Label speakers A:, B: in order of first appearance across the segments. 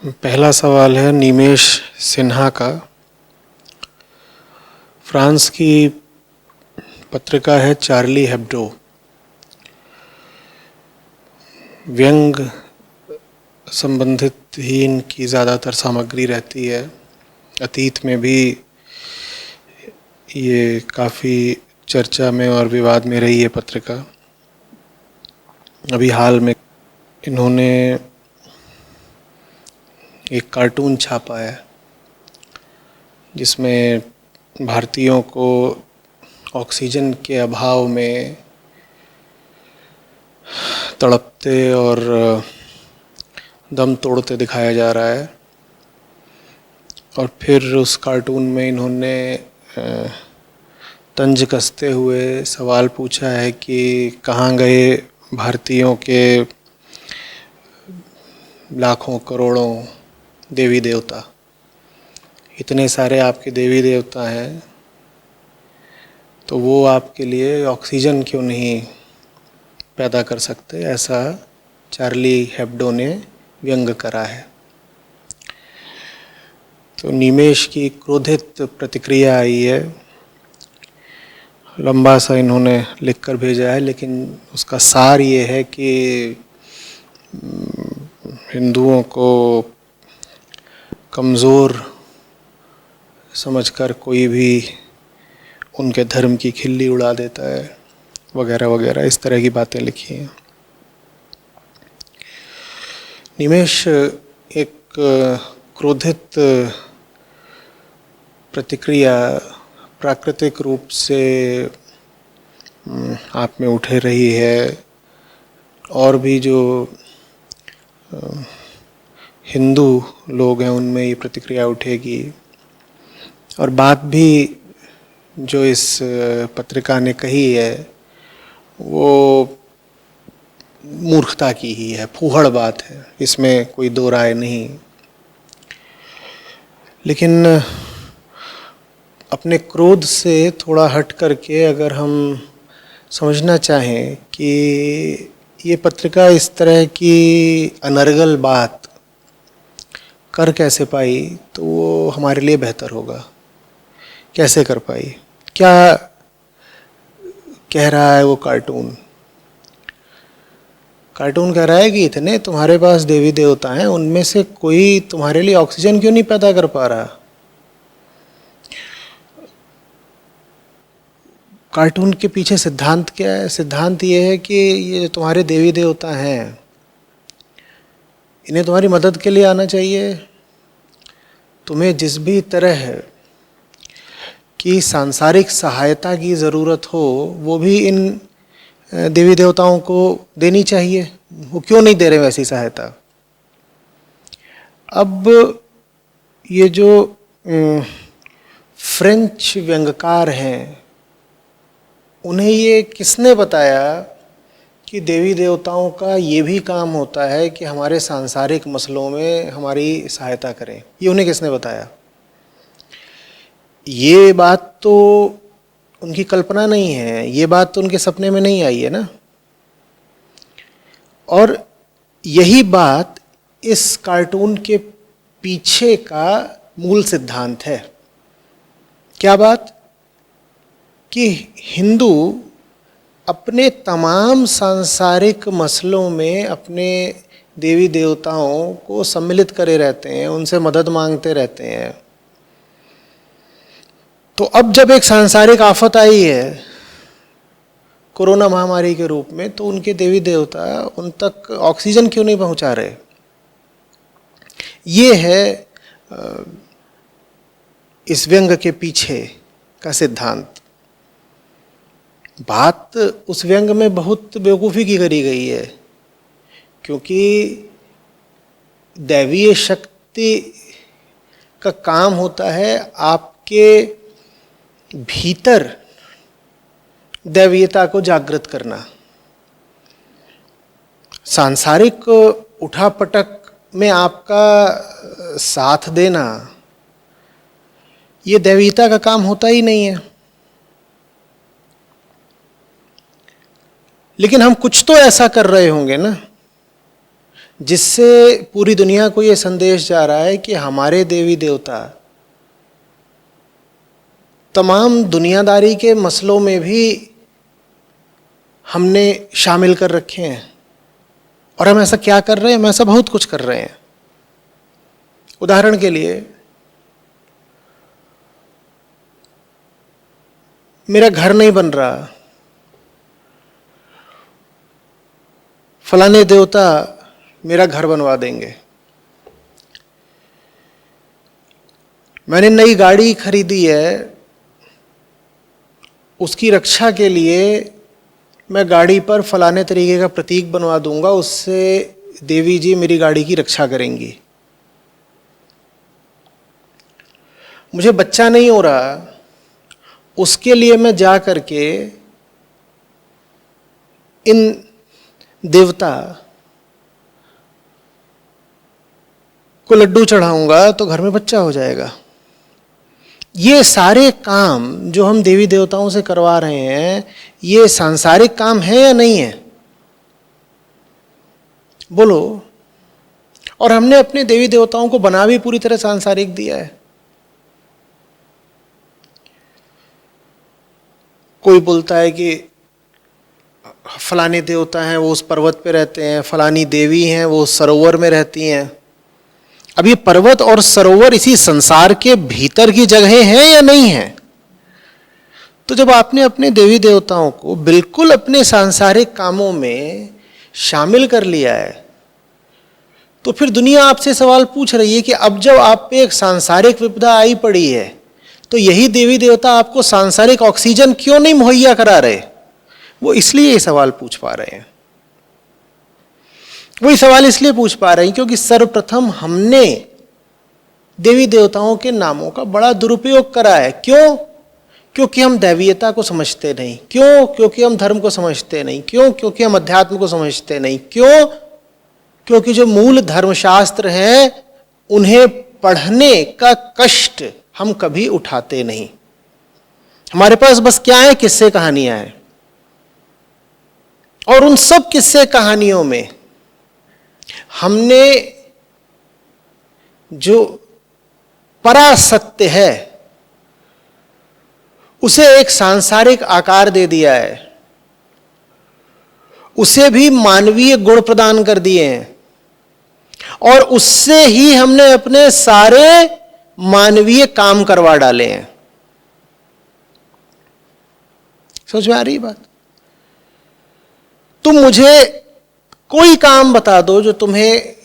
A: पहला सवाल है निमेश सिन्हा का। फ्रांस की पत्रिका है चार्ली हेब्डो। व्यंग संबंधित ही इनकी ज़्यादातर सामग्री रहती है। अतीत में भी ये काफ़ी चर्चा में और विवाद में रही है पत्रिका। अभी हाल में इन्होंने एक कार्टून छापा है जिसमें भारतीयों को ऑक्सीजन के अभाव में तड़पते और दम तोड़ते दिखाया जा रहा है। और फिर उस कार्टून में इन्होंने तंज कसते हुए सवाल पूछा है कि कहाँ गए भारतीयों के लाखों करोड़ों देवी देवता। इतने सारे आपके देवी देवता हैं तो वो आपके लिए ऑक्सीजन क्यों नहीं पैदा कर सकते, ऐसा चार्ली हेब्डो ने व्यंग करा है। तो निमेश की क्रोधित प्रतिक्रिया आई है। लंबा सा इन्होंने लिखकर भेजा है, लेकिन उसका सार ये है कि हिंदुओं को कमज़ोर समझकर कोई भी उनके धर्म की खिल्ली उड़ा देता है, वगैरह वगैरह, इस तरह की बातें लिखी हैं। निमेश एक क्रोधित प्रतिक्रिया प्राकृतिक रूप से आप में उठे रही है, और भी जो हिंदू लोग हैं उनमें ये प्रतिक्रिया उठेगी। और बात भी जो इस पत्रिका ने कही है वो मूर्खता की ही है, फूहड़ बात है, इसमें कोई दो राय नहीं। लेकिन अपने क्रोध से थोड़ा हट करके अगर हम समझना चाहें कि ये पत्रिका इस तरह की अनर्गल बात कर कैसे पाई, तो वो हमारे लिए बेहतर होगा। कैसे कर पाई, क्या कह रहा है वो कार्टून? कार्टून कह रहा है कि इतने तुम्हारे पास देवी देवता हैं, उनमें से कोई तुम्हारे लिए ऑक्सीजन क्यों नहीं पैदा कर पा रहा? कार्टून के पीछे सिद्धांत क्या है? सिद्धांत ये है कि ये तुम्हारे देवी देवता हैं, इन्हें तुम्हारी मदद के लिए आना चाहिए। तुम्हें जिस भी तरह की सांसारिक सहायता की ज़रूरत हो वो भी इन देवी देवताओं को देनी चाहिए। वो क्यों नहीं दे रहे वैसी सहायता? अब ये जो फ्रेंच व्यंग्यकार हैं, उन्हें ये किसने बताया कि देवी देवताओं का ये भी काम होता है कि हमारे सांसारिक मसलों में हमारी सहायता करें? ये उन्हें किसने बताया? ये बात तो उनकी कल्पना नहीं है, ये बात तो उनके सपने में नहीं आई है ना। और यही बात इस कार्टून के पीछे का मूल सिद्धांत है। क्या बात? कि हिंदू अपने तमाम सांसारिक मसलों में अपने देवी देवताओं को सम्मिलित करे रहते हैं, उनसे मदद मांगते रहते हैं। तो अब जब एक सांसारिक आफत आई है कोरोना महामारी के रूप में, तो उनके देवी देवता उन तक ऑक्सीजन क्यों नहीं पहुंचा रहे? ये है इस व्यंग के पीछे का सिद्धांत। बात उस व्यंग में बहुत बेवकूफ़ी की करी गई है, क्योंकि दैवीय शक्ति का काम होता है आपके भीतर दैवीयता को जागृत करना। सांसारिक उठापटक में आपका साथ देना ये दैवीयता का काम होता ही नहीं है। लेकिन हम कुछ तो ऐसा कर रहे होंगे ना जिससे पूरी दुनिया को ये संदेश जा रहा है कि हमारे देवी देवता तमाम दुनियादारी के मसलों में भी हमने शामिल कर रखे हैं। और हम ऐसा क्या कर रहे हैं? हम ऐसा बहुत कुछ कर रहे हैं। उदाहरण के लिए, मेरा घर नहीं बन रहा, फलाने देवता मेरा घर बनवा देंगे। मैंने नई गाड़ी खरीदी है, उसकी रक्षा के लिए मैं गाड़ी पर फलाने तरीके का प्रतीक बनवा दूंगा, उससे देवी जी मेरी गाड़ी की रक्षा करेंगी। मुझे बच्चा नहीं हो रहा, उसके लिए मैं जा करके इन देवता को लड्डू चढ़ाऊंगा तो घर में बच्चा हो जाएगा। ये सारे काम जो हम देवी देवताओं से करवा रहे हैं, ये सांसारिक काम है या नहीं है? बोलो। और हमने अपने देवी देवताओं को बना भी पूरी तरह सांसारिक दिया है। कोई बोलता है कि फलाने देवता हैं वो उस पर्वत पे रहते हैं, फलानी देवी हैं वो सरोवर में रहती हैं। अब ये पर्वत और सरोवर इसी संसार के भीतर की जगह हैं या नहीं है? तो जब आपने अपने देवी देवताओं को बिल्कुल अपने सांसारिक कामों में शामिल कर लिया है, तो फिर दुनिया आपसे सवाल पूछ रही है कि अब जब आप पे एक सांसारिक विपदा आई पड़ी है, तो यही देवी देवता आपको सांसारिक ऑक्सीजन क्यों नहीं मुहैया करा रहे? वो इसलिए ये सवाल पूछ पा रहे हैं। वही सवाल इसलिए पूछ पा रहे हैं क्योंकि सर्वप्रथम हमने देवी देवताओं के नामों का बड़ा दुरुपयोग करा है। क्यों? क्योंकि हम दैवीयता को समझते नहीं। क्यों? क्योंकि हम धर्म को समझते नहीं। क्यों? क्योंकि हम अध्यात्म को समझते नहीं। क्यों? क्योंकि जो मूल धर्मशास्त्र हैं उन्हें पढ़ने का कष्ट हम कभी उठाते नहीं। हमारे पास बस क्या है? किस्से कहानियां हैं। और उन सब किस्से कहानियों में हमने जो परासत्य है उसे एक सांसारिक आकार दे दिया है, उसे भी मानवीय गुण प्रदान कर दिए हैं, और उससे ही हमने अपने सारे मानवीय काम करवा डाले हैं। समझ में आ रही बात? तुम मुझे कोई काम बता दो जो तुम्हें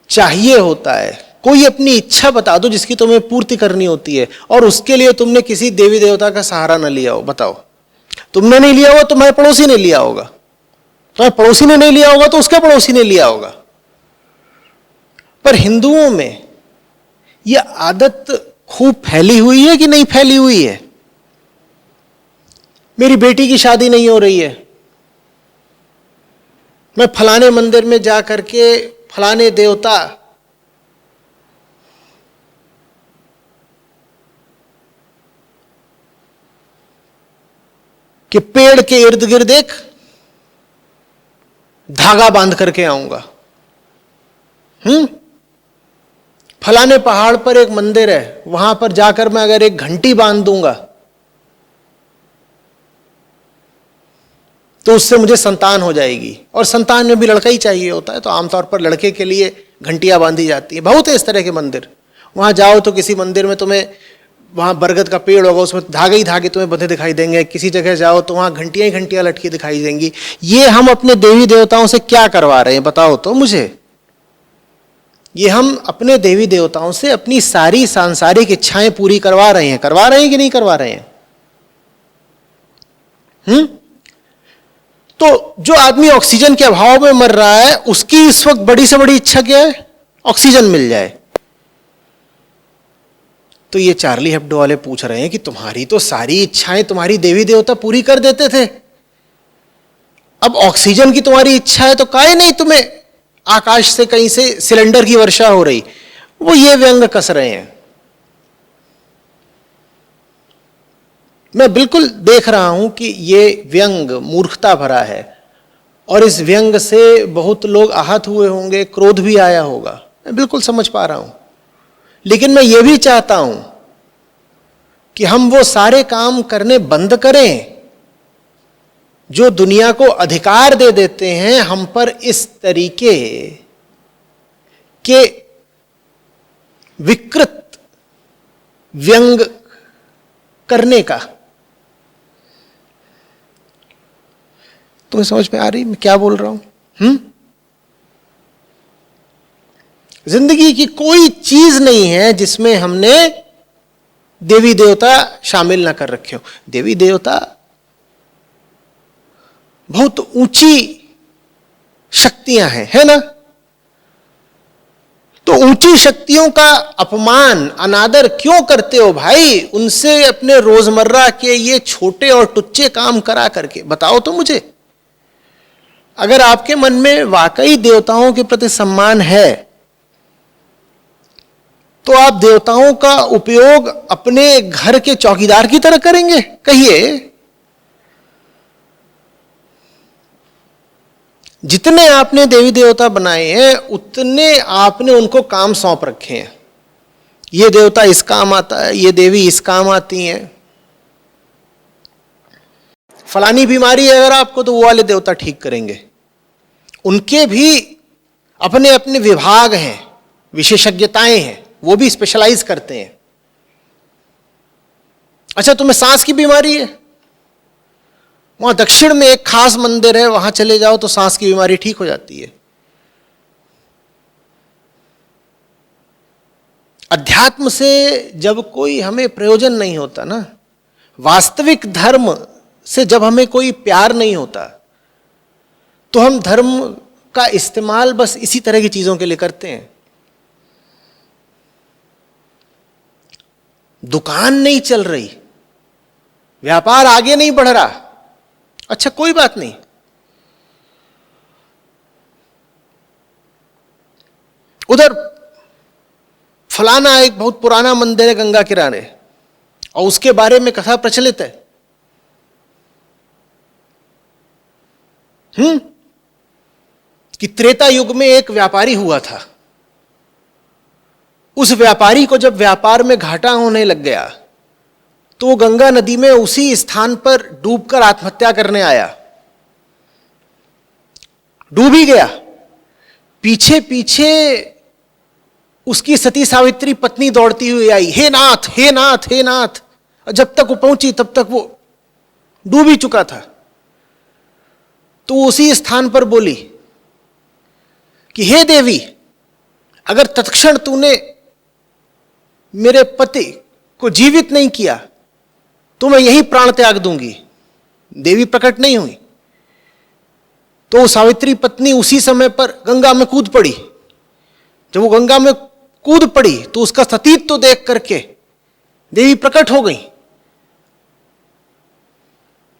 A: चाहिए होता है, कोई अपनी इच्छा बता दो जिसकी तुम्हें पूर्ति करनी होती है, और उसके लिए तुमने किसी देवी देवता का सहारा न लिया हो। बताओ, तुमने नहीं लिया होगा, तुम्हारे पड़ोसी ने लिया होगा, तुम्हारे पड़ोसी ने नहीं लिया होगा तो उसके पड़ोसी ने लिया होगा। पर हिंदुओं में यह आदत खूब फैली हुई है कि नहीं फैली हुई है? मेरी बेटी की शादी नहीं हो रही है, मैं फलाने मंदिर में जा करके फलाने देवता के पेड़ के इर्द गिर्द एक धागा बांध करके आऊंगा। फलाने पहाड़ पर एक मंदिर है, वहां पर जाकर मैं अगर एक घंटी बांध दूंगा तो उससे मुझे संतान हो जाएगी। और संतान में भी लड़का ही चाहिए होता है, तो आमतौर पर लड़के के लिए घंटियां बांधी जाती है। बहुत है इस तरह के मंदिर। वहां जाओ तो किसी मंदिर में तुम्हें वहां बरगद का पेड़ होगा, उसमें धागे ही धागे तुम्हें बंधे दिखाई देंगे। किसी जगह जाओ तो वहां घंटियां ही घंटियां लटकी दिखाई देंगी। ये हम अपने देवी देवताओं से क्या करवा रहे हैं? बताओ तो मुझे। ये हम अपने देवी देवताओं से अपनी सारी सांसारिक इच्छाएं पूरी करवा रहे हैं कि नहीं करवा रहे हैं? तो जो आदमी ऑक्सीजन के अभाव में मर रहा है, उसकी इस वक्त बड़ी से बड़ी इच्छा क्या है? ऑक्सीजन मिल जाए। तो ये चार्ली हेब्डो वाले पूछ रहे हैं कि तुम्हारी तो सारी इच्छाएं तुम्हारी देवी देवता पूरी कर देते थे, अब ऑक्सीजन की तुम्हारी इच्छा है तो काहे नहीं तुम्हें आकाश से कहीं से सिलेंडर की वर्षा हो रही? वो ये व्यंग कस रहे हैं। मैं बिल्कुल देख रहा हूं कि ये व्यंग मूर्खता भरा है और इस व्यंग से बहुत लोग आहत हुए होंगे, क्रोध भी आया होगा, मैं बिल्कुल समझ पा रहा हूं। लेकिन मैं यह भी चाहता हूं कि हम वो सारे काम करने बंद करें जो दुनिया को अधिकार दे देते हैं हम पर इस तरीके के विकृत व्यंग करने का। तुम्हें समझ में आ रही मैं क्या बोल रहा हूं? जिंदगी की कोई चीज नहीं है जिसमें हमने देवी देवता शामिल ना कर रखे हो। देवी देवता बहुत ऊंची शक्तियां हैं, है ना? तो ऊंची शक्तियों का अपमान, अनादर क्यों करते हो भाई? उनसे अपने रोजमर्रा के ये छोटे और टुच्चे काम करा करके बताओ तो मुझे। अगर आपके मन में वाकई देवताओं के प्रति सम्मान है तो आप देवताओं का उपयोग अपने घर के चौकीदार की तरह करेंगे? कहिए। जितने आपने देवी देवता बनाए हैं उतने आपने उनको काम सौंप रखे हैं। ये देवता इस काम आता है, ये देवी इस काम आती हैं। फलानी बीमारी है अगर आपको तो वो वाले देवता ठीक करेंगे। उनके भी अपने अपने विभाग हैं, विशेषज्ञताएं हैं, वो भी स्पेशलाइज करते हैं। अच्छा, तुम्हें सांस की बीमारी है, वहां दक्षिण में एक खास मंदिर है, वहां चले जाओ तो सांस की बीमारी ठीक हो जाती है। अध्यात्म से जब कोई हमें प्रयोजन नहीं होता ना, वास्तविक धर्म से जब हमें कोई प्यार नहीं होता, तो हम धर्म का इस्तेमाल बस इसी तरह की चीजों के लिए करते हैं। दुकान नहीं चल रही, व्यापार आगे नहीं बढ़ रहा, अच्छा कोई बात नहीं, उधर फलाना एक बहुत पुराना मंदिर है गंगा किनारे और उसके बारे में कथा प्रचलित है। कि त्रेता युग में एक व्यापारी हुआ था। उस व्यापारी को जब व्यापार में घाटा होने लग गया तो वो गंगा नदी में उसी स्थान पर डूबकर आत्महत्या करने आया। डूब ही गया। पीछे पीछे उसकी सती सावित्री पत्नी दौड़ती हुई आई, हे नाथ हे नाथ हे नाथ। जब तक वो पहुंची तब तक वो डूब ही चुका था। तो उसी स्थान पर बोली कि हे देवी, अगर तत्क्षण तूने मेरे पति को जीवित नहीं किया तो मैं यही प्राण त्याग दूंगी। देवी प्रकट नहीं हुई तो सावित्री पत्नी उसी समय पर गंगा में कूद पड़ी। जब वो गंगा में कूद पड़ी तो उसका सतीत्व देख करके देवी प्रकट हो गई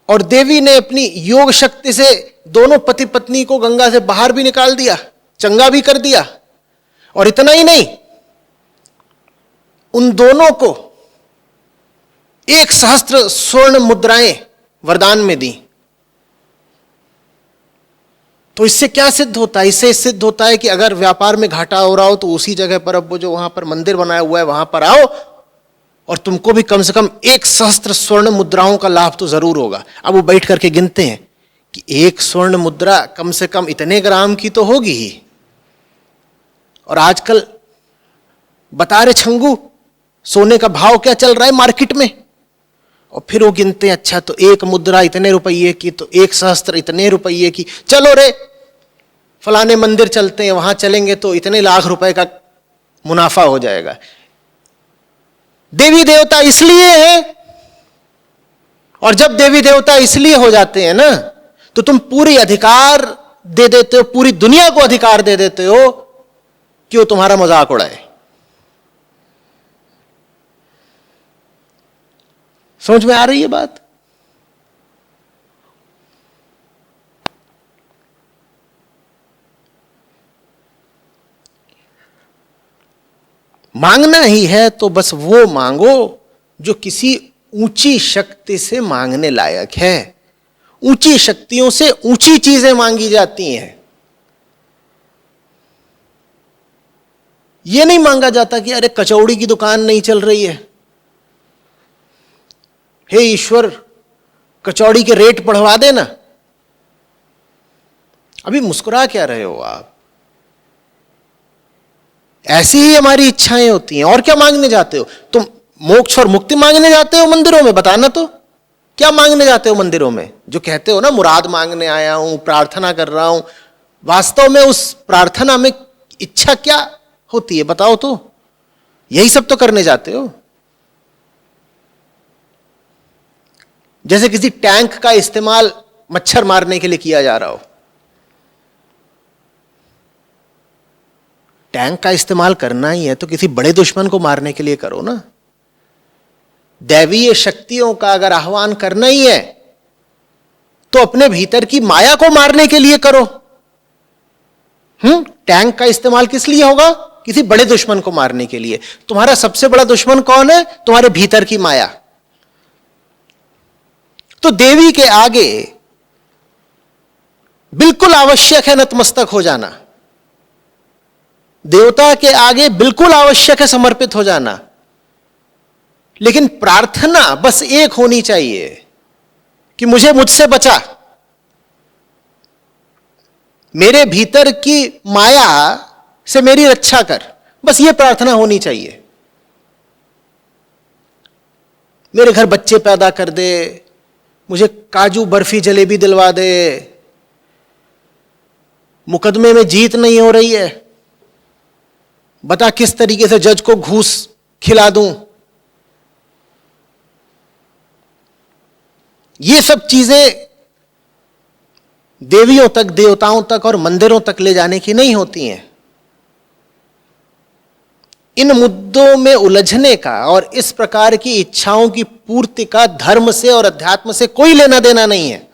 A: और देवी ने अपनी योग शक्ति से दोनों पति पत्नी को गंगा से बाहर भी निकाल दिया, चंगा भी कर दिया। और इतना ही नहीं, उन दोनों को 1,000 स्वर्ण मुद्राएं वरदान में दी। तो इससे क्या सिद्ध होता है? इससे सिद्ध होता है कि अगर व्यापार में घाटा हो रहा हो तो उसी जगह पर अब वो जो वहां पर मंदिर बनाया हुआ है वहां पर आओ और तुमको भी कम से कम 1,000 स्वर्ण मुद्राओं का लाभ तो जरूर होगा। अब वो बैठ करके गिनते हैं कि एक स्वर्ण मुद्रा कम से कम इतने ग्राम की तो होगी ही। और आजकल बता रहे छंगू सोने का भाव क्या चल रहा है मार्केट में। और फिर वो गिनते हैं, अच्छा तो एक मुद्रा इतने रुपये की, तो 1,000 इतने रुपये की, चलो रे फलाने मंदिर चलते हैं, वहां चलेंगे तो इतने लाख रुपए का मुनाफा हो जाएगा। देवी देवता इसलिए है, और जब देवी देवता इसलिए हो जाते हैं ना तो तुम पूरी अधिकार दे देते हो, पूरी दुनिया को अधिकार दे देते हो कि वो तुम्हारा मजाक उड़ाए। समझ में आ रही है बात? मांगना ही है तो बस वो मांगो जो किसी ऊंची शक्ति से मांगने लायक है। ऊंची शक्तियों से ऊंची चीजें मांगी जाती हैं। यह नहीं मांगा जाता कि अरे कचौड़ी की दुकान नहीं चल रही है, हे ईश्वर कचौड़ी के रेट बढ़वा देना। अभी मुस्कुरा क्या रहे हो आप? ऐसी ही हमारी इच्छाएं होती हैं। और क्या मांगने जाते हो तुम? मोक्ष और मुक्ति मांगने जाते हो मंदिरों में? बताना तो, क्या मांगने जाते हो मंदिरों में? जो कहते हो ना मुराद मांगने आया हूं, प्रार्थना कर रहा हूं, वास्तव में उस प्रार्थना में इच्छा क्या होती है बताओ तो? यही सब तो करने जाते हो। जैसे किसी टैंक का इस्तेमाल मच्छर मारने के लिए किया जा रहा हो। टैंक का इस्तेमाल करना ही है तो किसी बड़े दुश्मन को मारने के लिए करो ना। दैवीय शक्तियों का अगर आह्वान करना ही है तो अपने भीतर की माया को मारने के लिए करो। टैंक का इस्तेमाल किस लिए होगा? किसी बड़े दुश्मन को मारने के लिए। तुम्हारा सबसे बड़ा दुश्मन कौन है? तुम्हारे भीतर की माया। तो देवी के आगे बिल्कुल आवश्यक है नतमस्तक हो जाना। देवता के आगे बिल्कुल आवश्यक है समर्पित हो जाना। लेकिन प्रार्थना बस एक होनी चाहिए कि मुझे मुझसे बचा, मेरे भीतर की माया से मेरी रक्षा कर। बस ये प्रार्थना होनी चाहिए। मेरे घर बच्चे पैदा कर दे, मुझे काजू बर्फी जलेबी दिलवा दे, मुकदमे में जीत नहीं हो रही है, बता किस तरीके से जज को घूस खिला दूं। ये सब चीजें देवियों तक, देवताओं तक और मंदिरों तक ले जाने की नहीं होती हैं। इन मुद्दों में उलझने का और इस प्रकार की इच्छाओं की पूर्ति का धर्म से और अध्यात्म से कोई लेना देना नहीं है।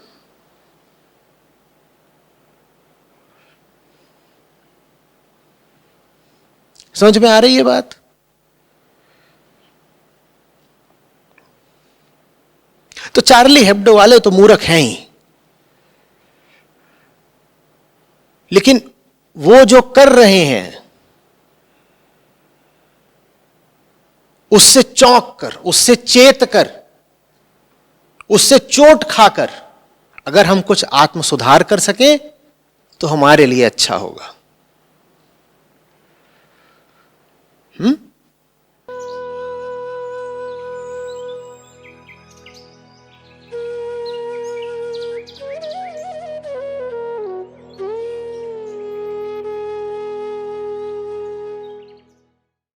A: समझ में आ रही है बात? तो चार्ली हेब्डो वाले तो मूर्ख हैं ही, लेकिन वो जो कर रहे हैं उससे चौंक कर, उससे चेत कर, उससे चोट खाकर अगर हम कुछ आत्म सुधार कर सकें तो हमारे लिए अच्छा होगा।